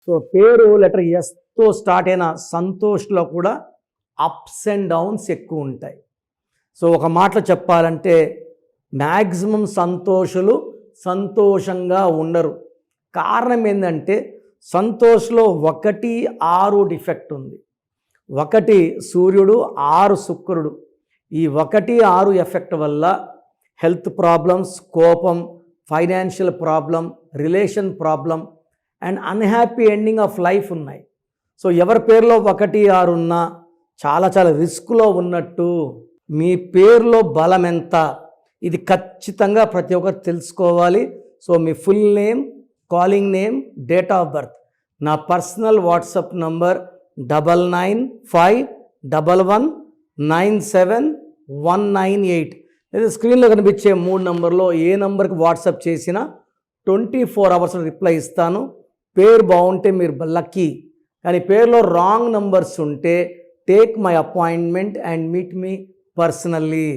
So పేరు letter ఎస్తో start అయిన సంతోష్లో కూడా అప్స్ అండ్ డౌన్స్ ఎక్కువ ఉంటాయి. సో ఒక మాటలో చెప్పాలంటే మ్యాక్సిమం సంతోషులు సంతోషంగా ఉండరు. కారణం ఏంటంటే సంతోష్లో 1-6 డిఫెక్ట్ ఉంది. 1 సూర్యుడు, 6 శుక్రుడు. ఈ 1-6 ఎఫెక్ట్ వల్ల హెల్త్ ప్రాబ్లమ్స్, కోపం, financial problem, relation problem and unhappy ending of life ఉన్నాయి. సో ఎవరి పేరులో 1-6 ఉన్నా చాలా చాలా రిస్క్లో ఉన్నట్టు. మీ పేరులో బలం ఎంత, ఇది ఖచ్చితంగా ప్రతి ఒక్కరు తెలుసుకోవాలి. So me full name, calling name, date of birth, నా పర్సనల్ వాట్సాప్ నంబర్ 9951119719 లేదా స్క్రీన్లో కనిపించే 3 నంబర్లో ఏ నంబర్కి వాట్సాప్ చేసినా 24 అవర్స్ రిప్లై ఇస్తాను. పేరు బాగుంటే మీరు లక్కీ, కానీ పేరులో రాంగ్ నంబర్స్ ఉంటే take my appointment and meet me personally.